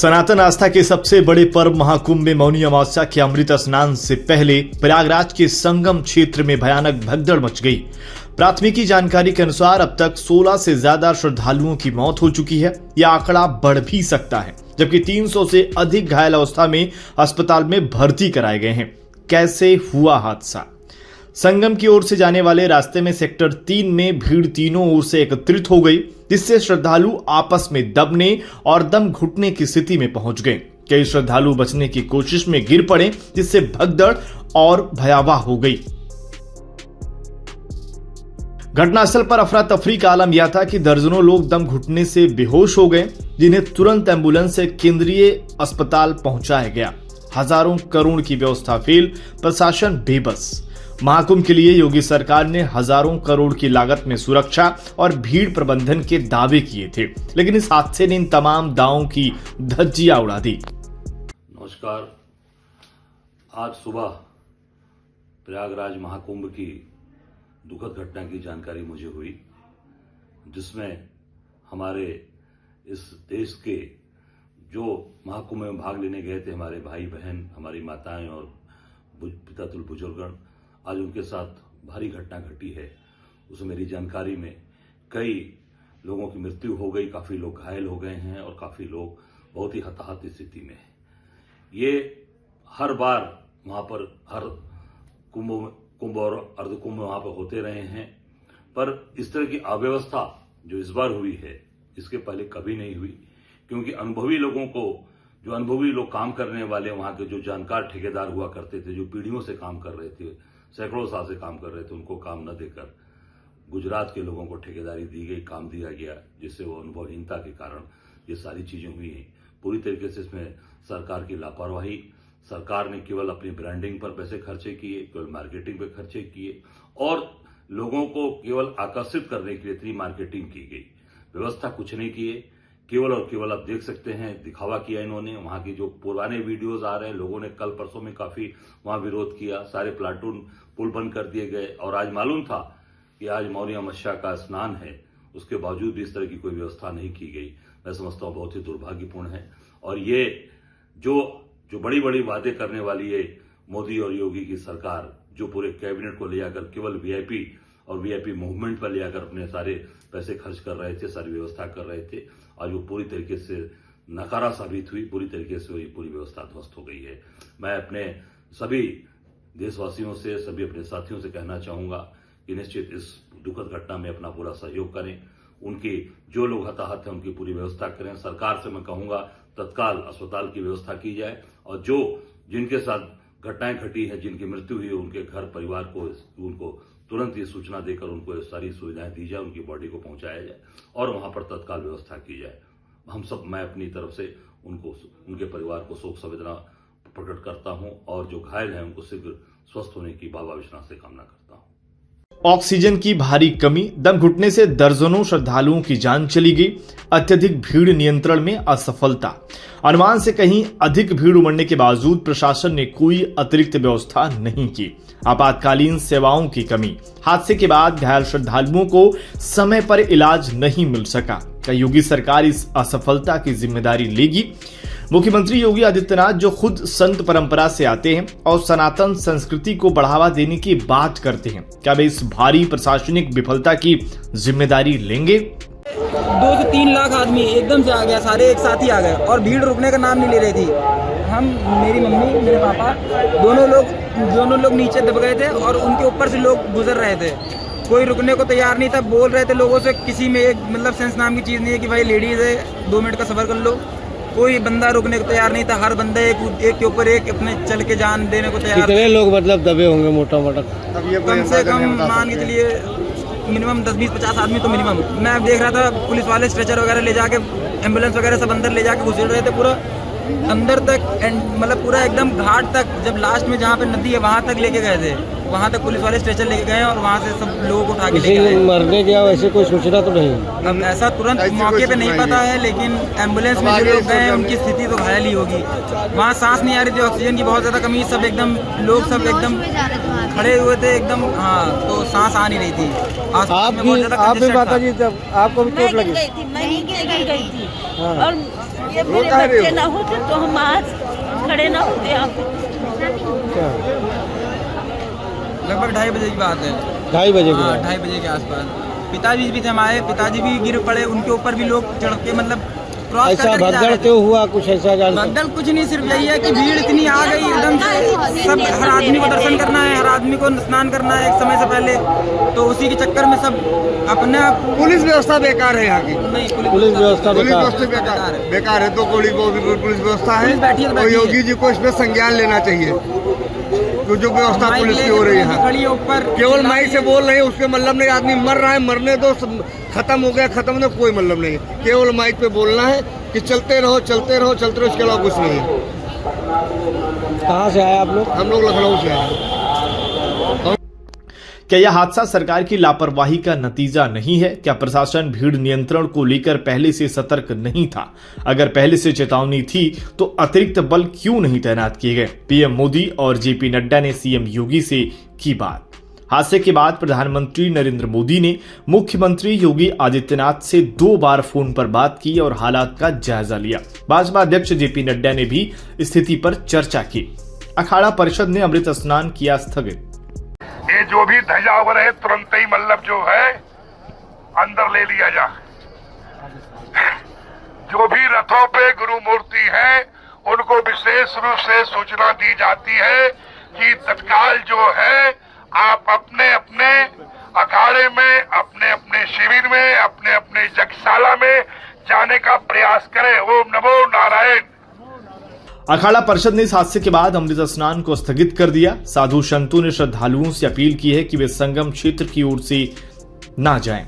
सनातन आस्था के सबसे बड़े पर्व महाकुंभ में मौनी अमावस्या के अमृत स्नान से पहले प्रयागराज के संगम क्षेत्र में भयानक भगदड़ मच गई। प्राथमिकी जानकारी के अनुसार अब तक 16 से ज्यादा श्रद्धालुओं की मौत हो चुकी है। यह आंकड़ा बढ़ भी सकता है, जबकि 300 से अधिक घायल अवस्था में अस्पताल में भर्ती कराए गए हैं। कैसे हुआ हादसा? संगम की ओर से जाने वाले रास्ते में सेक्टर 3 में भीड़ तीनों ओर से एकत्रित हो गई, जिससे श्रद्धालु आपस में दबने और दम घुटने की स्थिति में पहुंच गए। कई श्रद्धालु बचने की कोशिश में गिर पड़े, जिससे भगदड़ और भयावह हो गई। घटनास्थल पर अफरा तफरी का आलम यह था कि दर्जनों लोग दम घुटने से बेहोश हो गए, जिन्हें तुरंत एम्बुलेंस से केंद्रीय अस्पताल पहुंचाया गया। हजारों करोड़ की व्यवस्था फेल, प्रशासन बेबस। महाकुंभ के लिए योगी सरकार ने हजारों करोड़ की लागत में सुरक्षा और भीड़ प्रबंधन के दावे किए थे, लेकिन इस हादसे ने इन तमाम दावों की धज्जियां उड़ा दी। नमस्कार। आज सुबह प्रयागराज महाकुंभ की दुखद घटना की जानकारी मुझे हुई, जिसमें हमारे इस देश के जो महाकुंभ में भाग लेने गए थे, हमारे भाई बहन, हमारी माताएं और पितृ बुजुर्गगण, आज उनके साथ भारी घटना घटी है। उसमें मेरी जानकारी में कई लोगों की मृत्यु हो गई, काफ़ी लोग घायल हो गए हैं और काफ़ी लोग बहुत ही हताहत स्थिति में हैं। ये हर बार वहाँ पर हर कुंभ और अर्धकुंभ वहाँ पर होते रहे हैं, पर इस तरह की अव्यवस्था जो इस बार हुई है, इसके पहले कभी नहीं हुई। क्योंकि अनुभवी लोगों को, जो अनुभवी लोग काम करने वाले, वहाँ के जो जानकार ठेकेदार हुआ करते थे, जो पीढ़ियों से काम कर रहे थे, सैकड़ों साल से काम कर रहे थे, उनको काम न देकर गुजरात के लोगों को ठेकेदारी दी गई, काम दिया गया, जिससे वो अनुभवहीनता के कारण ये सारी चीजें हुई हैं। पूरी तरीके से इसमें सरकार की लापरवाही, सरकार ने केवल अपनी ब्रांडिंग पर पैसे खर्चे किए, केवल मार्केटिंग पर खर्चे किए और लोगों को केवल आकर्षित करने के लिए इतनी मार्केटिंग की गई, व्यवस्था कुछ नहीं किए। केवल और केवल आप देख सकते हैं दिखावा किया इन्होंने। वहां की जो पुराने वीडियोस आ रहे हैं, लोगों ने कल परसों में काफी वहां विरोध किया, सारे प्लाटून पुल बंद कर दिए गए और आज मालूम था कि आज मौनी अमावस्या का स्नान है, उसके बावजूद भी इस तरह की कोई व्यवस्था नहीं की गई। मैं समझता हूं बहुत ही दुर्भाग्यपूर्ण है। और ये जो बड़ी बड़ी वादे करने वाली है मोदी और योगी की सरकार, जो पूरे कैबिनेट को ले जाकर केवल वीआईपी और वीआईपी मूवमेंट पर ले जाकर अपने सारे पैसे खर्च कर रहे थे, सारी व्यवस्था कर रहे थे, आज वो पूरी तरीके से नकारा साबित हुई, पूरी तरीके से वही पूरी व्यवस्था ध्वस्त हो गई है। मैं अपने सभी देशवासियों से, सभी अपने साथियों से कहना चाहूंगा कि निश्चित इस दुखद घटना में अपना पूरा सहयोग करें। उनकी जो लोग हताहत हैं, उनकी पूरी व्यवस्था करें। सरकार से मैं कहूंगा तत्काल अस्पताल की व्यवस्था की जाए और जिनके साथ घटनाएं घटी है, जिनकी मृत्यु हुई है, उनके घर परिवार को उनको तुरंत ये सूचना देकर उनको सारी सुविधाएं दी जाए, उनकी बॉडी को पहुंचाया जाए और वहां पर तत्काल व्यवस्था की जाए। हम सब, मैं अपनी तरफ से उनके परिवार को शोक संवेदना प्रकट करता हूं और जो घायल हैं उनको शीघ्र स्वस्थ होने की बाबा विश्वनाथ से कामना करता हूं। ऑक्सीजन की भारी कमी, दम घुटने से दर्जनों श्रद्धालुओं की जान चली गई। अत्यधिक भीड़ नियंत्रण में असफलता, अनुमान से कहीं अधिक भीड़ उमड़ने के बावजूद प्रशासन ने कोई अतिरिक्त व्यवस्था नहीं की। आपातकालीन सेवाओं की कमी, हादसे के बाद घायल श्रद्धालुओं को समय पर इलाज नहीं मिल सका। क्या योगी सरकार इस असफलता की जिम्मेदारी लेगी? मुख्यमंत्री योगी आदित्यनाथ, जो खुद संत परंपरा से आते हैं और सनातन संस्कृति को बढ़ावा देने की बात करते हैं, क्या वे इस भारी प्रशासनिक विफलता की जिम्मेदारी लेंगे? 2 से 3 लाख आदमी एकदम से आ गया, सारे एक साथ ही आ गए और भीड़ रुकने का नाम नहीं ले रही थी। हम, मेरी मम्मी, मेरे पापा, दोनों लोग नीचे दब गए थे और उनके ऊपर से लोग गुजर रहे थे। कोई रुकने को तैयार नहीं था। बोल रहे थे लोगों से, किसी में एक मतलब सेंस नाम की चीज़ नहीं है कि भाई लेडीज है 2 मिनट का सफर कर लो। कोई बंदा रुकने को तैयार नहीं था। हर बंदा एक के ऊपर एक अपने चल के जान देने को तैयार। कितने लोग मतलब दबे होंगे मोटा मोटा? कम से कम मान के चलिए मिनिमम 10, 20, 50 आदमी तो मिनिमम। मैं देख रहा था पुलिस वाले स्ट्रेचर वगैरह ले जाके, एम्बुलेंस वगैरह सब अंदर ले जाके घुसेड़ रहे थे पूरा अंदर तक, मतलब पूरा एकदम घाट तक, जब लास्ट में जहाँ पे नदी है वहाँ तक लेके गए थे। वहाँ तक पुलिस वाले स्ट्रेचर लेके गए और वहाँ से सब लोगों को उठा के लेके गए। मरने गया वैसे कोई सूचना तो नहीं? अब ऐसा तुरंत मौके पे नहीं पता है, लेकिन एम्बुलेंस में जो लोग गए उनकी स्थिति तो घायल ही होगी। वहाँ सांस नहीं आ रही थी, ऑक्सीजन की बहुत ज़्यादा कमी, सब एकदम लोग सब एकदम खड़े हुए थे एकदम। हाँ, तो सांस आ नहीं रही थी। आप भी माता जी, जब आपको भी चोट लगी? मैं ही गई थी। हाँ। और ये मेरे बच्चे ना होते तो हम आज खड़े ना होते यहाँ पे। क्या लगभग 2:30 बजे की बात है। 2:30 बजे की हाँ, बात। 2:30 बजे के आसपास पिताजी भी थे हमारे, पिताजी भी गिर पड़े, उनके ऊपर भी लोग चढ़ के मतलब क्रॉस ऐसा कर जा भगदड़ रहे थे। क्यों हुआ, कुछ ऐसा जान भगदड़ कुछ नहीं, सिर्फ यही है कि भीड़ इतनी आ गई एकदम से, सब हर आदमी को दर्शन करना है, हर आदमी को स्नान करना है एक समय से पहले, तो उसी के चक्कर में सब अपने पुलिस व्यवस्था बेकार है यहाँ की। नहीं पुलिस व्यवस्था पुलिस बेकार। व्यवस्था बेकार है तो पुलिस व्यवस्था है पुलिस बैठी है तो और बैठी है। योगी जी को इसमें संज्ञान लेना चाहिए। तो जो व्यवस्था माइक पुलिस की लेके हो रही है पुलिस यहाँ, खड़ी है ऊपर, केवल माइक से बोल रहे हैं, उसके मतलब नहीं, आदमी मर रहा है, मरने दो, खत्म हो गया, खत्म नहीं, कोई मतलब नहीं है। केवल माइक पे बोलना है कि चलते रहो चलते रहो चलते रहो, इसके अलावा कुछ नहीं है। कहाँ से आए आप लोग? हम लोग लखनऊ से आए। क्या यह हादसा सरकार की लापरवाही का नतीजा नहीं है? क्या प्रशासन भीड़ नियंत्रण को लेकर पहले से सतर्क नहीं था? अगर पहले से चेतावनी थी तो अतिरिक्त बल क्यों नहीं तैनात किए गए? पीएम मोदी और जेपी नड्डा ने सीएम योगी से की बात। हादसे के बाद प्रधानमंत्री नरेंद्र मोदी ने मुख्यमंत्री योगी आदित्यनाथ से 2 बार फोन पर बात की और हालात का जायजा लिया। भाजपा अध्यक्ष जेपी नड्डा ने भी स्थिति पर चर्चा की। अखाड़ा परिषद ने अमृत स्नान किया स्थगित। ये जो भी ध्वजावर है तुरंत ही मतलब जो है अंदर ले लिया जा। जो भी रथों पे गुरु मूर्ति है उनको विशेष रूप से सूचना दी जाती है कि तत्काल जो है आप अपने अपने अखाड़े में, अपने अपने शिविर में, अपने अपने यज्ञशाला में जाने का प्रयास करें। ओम नमो नारायण। अखाड़ा परिषद ने इस हादसे के बाद अमृत स्नान को स्थगित कर दिया। साधु संतों ने श्रद्धालुओं से अपील की है कि वे संगम क्षेत्र की ओर से ना जाएं।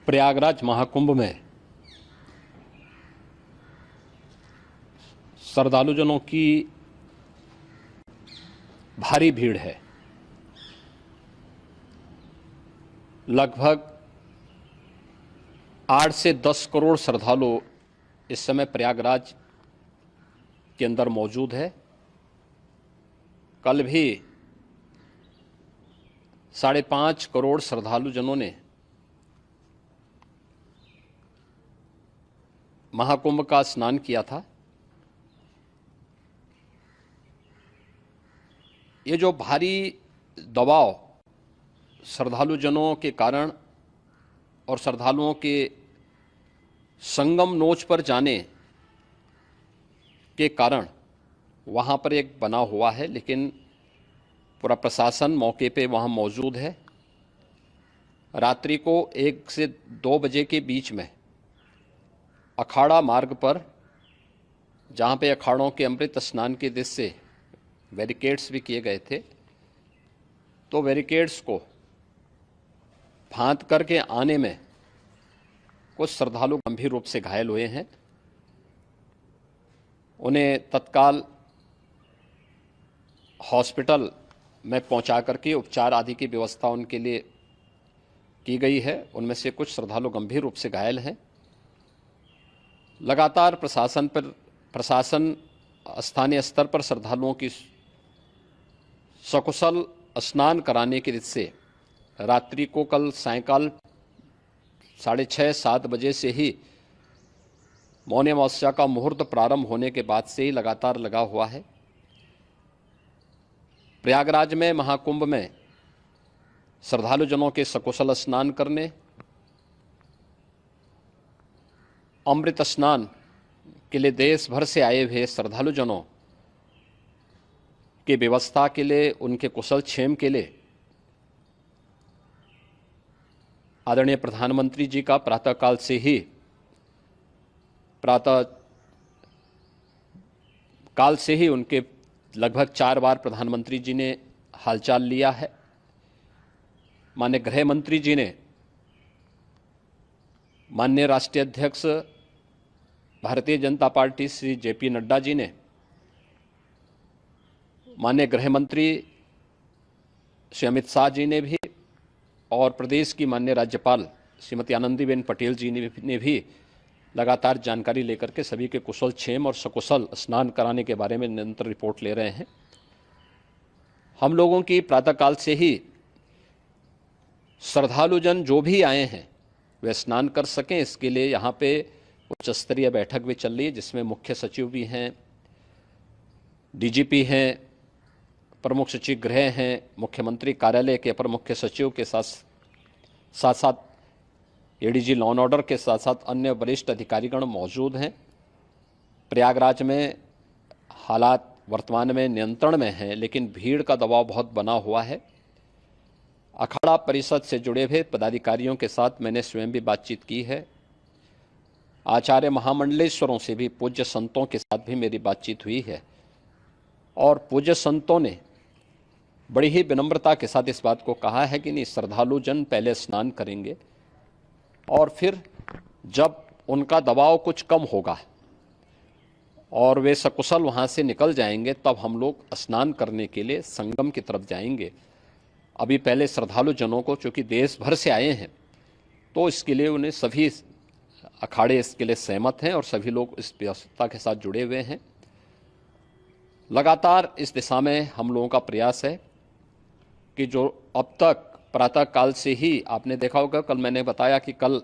प्रयागराज महाकुंभ में श्रद्धालुजनों की भारी भीड़ है। लगभग 8 से 10 करोड़ श्रद्धालु इस समय प्रयागराज के अंदर मौजूद है। कल भी 5.5 करोड़ श्रद्धालुजनों ने महाकुंभ का स्नान किया था। ये जो भारी दबाव श्रद्धालुजनों के कारण और श्रद्धालुओं के संगम नोच पर जाने के कारण वहाँ पर एक बना हुआ है, लेकिन पूरा प्रशासन मौके पे वहाँ मौजूद है। रात्रि को 1 से 2 बजे के बीच में अखाड़ा मार्ग पर, जहाँ पे अखाड़ों के अमृत स्नान के दृश्य से बैरिकेड्स भी किए गए थे, तो बैरिकेड्स को फांद करके आने में कुछ श्रद्धालु गंभीर रूप से घायल हुए हैं। उन्हें तत्काल हॉस्पिटल में पहुंचा करके उपचार आदि की व्यवस्था उनके लिए की गई है। उनमें से कुछ श्रद्धालु गंभीर रूप से घायल हैं। लगातार प्रशासन स्थानीय स्तर पर श्रद्धालुओं की सकुशल स्नान कराने के दृष्टि से रात्रि को कल सायंकाल 6:30-7 बजे से ही मौनी अमावस्या का मुहूर्त प्रारंभ होने के बाद से ही लगातार लगा हुआ है। प्रयागराज में महाकुंभ में श्रद्धालुजनों के सकुशल स्नान करने, अमृत स्नान के लिए देश भर से आए हुए श्रद्धालुजनों की व्यवस्था के लिए, उनके कुशल क्षेम के लिए आदरणीय प्रधानमंत्री जी का प्रातःकाल से ही उनके लगभग 4 बार प्रधानमंत्री जी ने हालचाल लिया है। माननीय गृह मंत्री जी ने, माननीय राष्ट्रीय अध्यक्ष भारतीय जनता पार्टी श्री जेपी नड्डा जी ने, माननीय गृह मंत्री श्री अमित शाह जी ने भी, और प्रदेश की माननीय राज्यपाल श्रीमती आनंदीबेन पटेल जी ने भी लगातार जानकारी लेकर के सभी के कुशल क्षेम और सकुशल स्नान कराने के बारे में निरंतर रिपोर्ट ले रहे हैं। हम लोगों की प्रातःकाल से ही श्रद्धालुजन जो भी आए हैं वे स्नान कर सकें, इसके लिए यहाँ पे उच्च स्तरीय बैठक भी चल रही है, जिसमें मुख्य सचिव भी हैं, डीजीपी हैं, प्रमुख सचिव गृह हैं, मुख्यमंत्री कार्यालय के अपर मुख्य सचिव के साथ साथ एडीजी लॉ एंड ऑर्डर के साथ साथ अन्य वरिष्ठ अधिकारीगण मौजूद हैं। प्रयागराज में हालात वर्तमान में नियंत्रण में हैं, लेकिन भीड़ का दबाव बहुत बना हुआ है। अखाड़ा परिषद से जुड़े हुए पदाधिकारियों के साथ मैंने स्वयं भी बातचीत की है। आचार्य महामंडलेश्वरों से भी, पूज्य संतों के साथ भी मेरी बातचीत हुई है और पूज्य संतों ने बड़ी ही विनम्रता के साथ इस बात को कहा है कि नहीं, श्रद्धालु जन पहले स्नान करेंगे और फिर जब उनका दबाव कुछ कम होगा और वे सकुशल वहाँ से निकल जाएंगे, तब हम लोग स्नान करने के लिए संगम की तरफ जाएंगे। अभी पहले श्रद्धालु जनों को, चूँकि देश भर से आए हैं, तो इसके लिए उन्हें सभी अखाड़े इसके लिए सहमत हैं और सभी लोग इस व्यवस्था के साथ जुड़े हुए हैं। लगातार इस दिशा में हम लोगों का प्रयास है कि जो अब तक प्रातः काल से ही आपने देखा होगा, कल मैंने बताया कि कल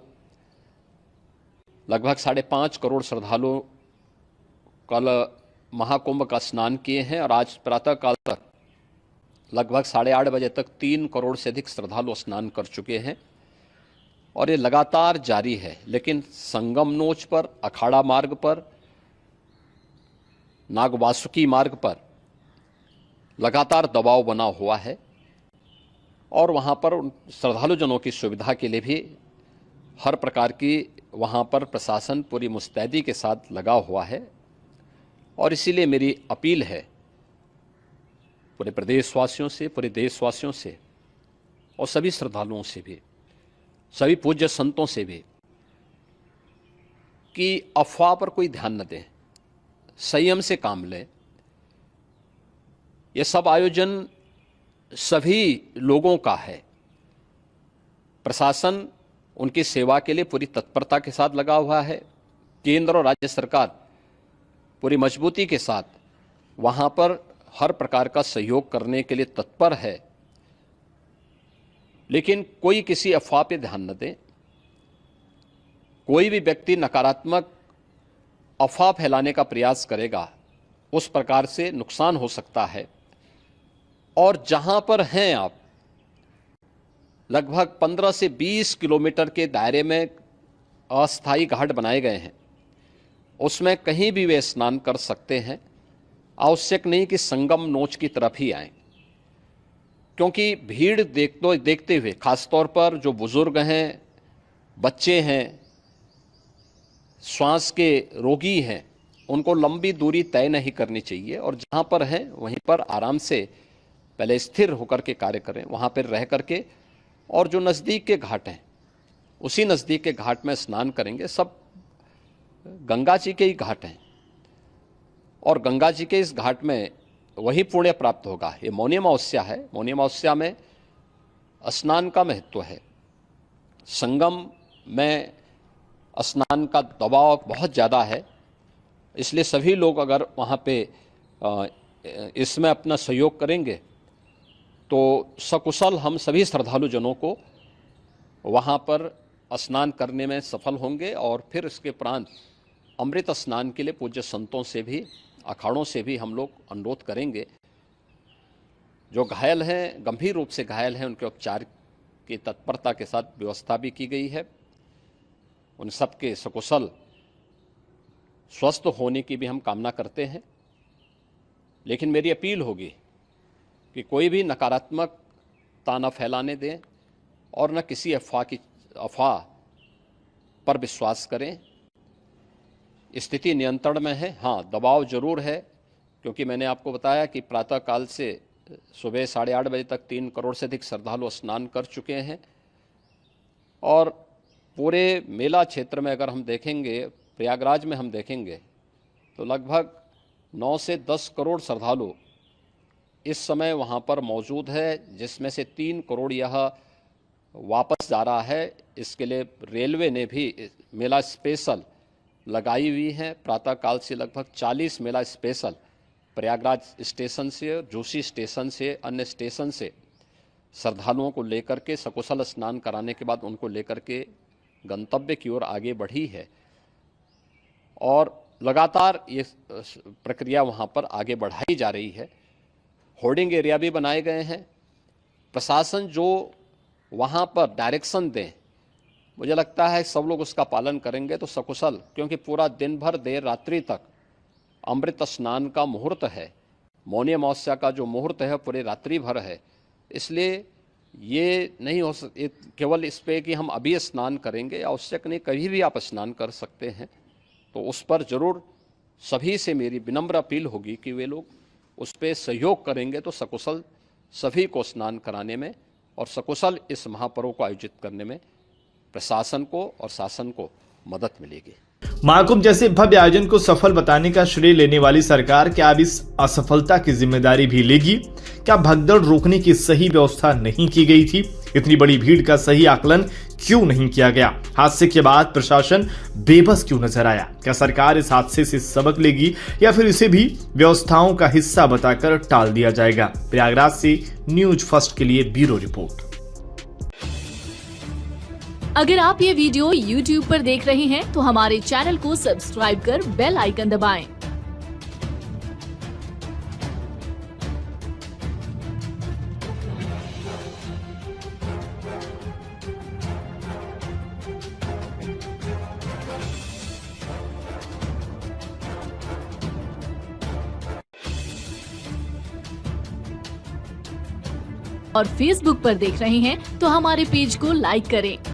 लगभग 5.5 करोड़ श्रद्धालु कल महाकुंभ का स्नान किए हैं और आज प्रातः काल तक लगभग 8:30 बजे तक 3 करोड़ से अधिक श्रद्धालु स्नान कर चुके हैं और ये लगातार जारी है। लेकिन संगम नोच पर, अखाड़ा मार्ग पर, नागवासुकी मार्ग पर लगातार दबाव बना हुआ है और वहाँ पर श्रद्धालु जनों की सुविधा के लिए भी हर प्रकार की वहाँ पर प्रशासन पूरी मुस्तैदी के साथ लगा हुआ है। और इसीलिए मेरी अपील है पूरे प्रदेशवासियों से, पूरे देशवासियों से और सभी श्रद्धालुओं से भी, सभी पूज्य संतों से भी, कि अफवाह पर कोई ध्यान न दें, संयम से काम लें। यह सब आयोजन सभी लोगों का है। प्रशासन उनकी सेवा के लिए पूरी तत्परता के साथ लगा हुआ है। केंद्र और राज्य सरकार पूरी मजबूती के साथ वहां पर हर प्रकार का सहयोग करने के लिए तत्पर है। लेकिन कोई किसी अफवाह पे ध्यान न दें। कोई भी व्यक्ति नकारात्मक अफवाह फैलाने का प्रयास करेगा, उस प्रकार से नुकसान हो सकता है। और जहां पर हैं आप, लगभग 15 से 20 किलोमीटर के दायरे में अस्थायी घाट बनाए गए हैं, उसमें कहीं भी वे स्नान कर सकते हैं। आवश्यक नहीं कि संगम नोच की तरफ ही आएं, क्योंकि भीड़ देखते हुए, खासतौर पर जो बुजुर्ग हैं, बच्चे हैं, श्वास के रोगी हैं, उनको लंबी दूरी तय नहीं करनी चाहिए और जहाँ पर हैं वहीं पर आराम से पहले स्थिर होकर के कार्य करें, वहाँ पर रह करके। और जो नज़दीक के घाट हैं, उसी नज़दीक के घाट में स्नान करेंगे। सब गंगा जी के ही घाट हैं और गंगा जी के इस घाट में वही पुण्य प्राप्त होगा। ये मौनी अमावस्या है। मौनी अमावस्या में स्नान का महत्व है। संगम में स्नान का दबाव बहुत ज़्यादा है, इसलिए सभी लोग अगर वहाँ पे इसमें अपना सहयोग करेंगे तो सकुशल हम सभी श्रद्धालु जनों को वहाँ पर स्नान करने में सफल होंगे। और फिर इसके उपरांत अमृत स्नान के लिए पूज्य संतों से भी, अखाड़ों से भी हम लोग अनुरोध करेंगे। जो घायल हैं, गंभीर रूप से घायल हैं, उनके उपचार की तत्परता के साथ व्यवस्था भी की गई है। उन सब के सकुशल स्वस्थ होने की भी हम कामना करते हैं। लेकिन मेरी अपील होगी कि कोई भी नकारात्मकता न फैलाने दें और न किसी अफवाह पर विश्वास करें। स्थिति नियंत्रण में है। हाँ, दबाव जरूर है, क्योंकि मैंने आपको बताया कि प्रातःकाल से सुबह 8:30 बजे तक 3 करोड़ से अधिक श्रद्धालु स्नान कर चुके हैं। और पूरे मेला क्षेत्र में अगर हम देखेंगे, प्रयागराज में हम देखेंगे, तो लगभग 9 से 10 करोड़ श्रद्धालु इस समय वहाँ पर मौजूद है, जिसमें से 3 करोड़ यह वापस जा रहा है। इसके लिए रेलवे ने भी मेला स्पेशल लगाई हुई है। प्रातःकाल से लगभग 40 मेला स्पेशल प्रयागराज स्टेशन से, जोशी स्टेशन से, अन्य स्टेशन से श्रद्धालुओं को लेकर के सकुशल स्नान कराने के बाद उनको लेकर के गंतव्य की ओर आगे बढ़ी है। और लगातार ये प्रक्रिया वहाँ पर आगे बढ़ाई जा रही है। होर्डिंग एरिया भी बनाए गए हैं। प्रशासन जो वहाँ पर डायरेक्शन दें, मुझे लगता है सब लोग उसका पालन करेंगे तो सकुशल, क्योंकि पूरा दिन भर देर रात्रि तक अमृत स्नान का मुहूर्त है, मौनी अमावस्या का जो मुहूर्त है पूरे रात्रि भर है। इसलिए ये नहीं हो केवल इस पे कि हम अभी स्नान करेंगे, आवश्यक नहीं, कभी भी आप स्नान कर सकते हैं। तो उस पर जरूर सभी से मेरी विनम्र अपील होगी कि वे लोग उस पर सहयोग करेंगे तो सकुशल सभी को स्नान कराने में और सकुशल इस महापर्व को आयोजित करने में प्रशासन को और शासन को मदद मिलेगी। महाकुंभ जैसे भव्य आयोजन को सफल बताने का श्रेय लेने वाली सरकार क्या अब इस असफलता की जिम्मेदारी भी लेगी? क्या भगदड़ रोकने की सही व्यवस्था नहीं की गई थी? इतनी बड़ी भीड़ का सही आकलन क्यों नहीं किया गया? हादसे के बाद प्रशासन बेबस क्यों नजर आया? क्या सरकार इस हादसे से सबक लेगी या फिर इसे भी व्यवस्थाओं का हिस्सा बताकर टाल दिया जाएगा? प्रयागराज से न्यूज फर्स्ट के लिए ब्यूरो रिपोर्ट। अगर आप ये वीडियो YouTube पर देख रहे हैं तो हमारे चैनल को सब्सक्राइब कर बेल आइकन दबाएं। और Facebook पर देख रहे हैं तो हमारे पेज को लाइक करें।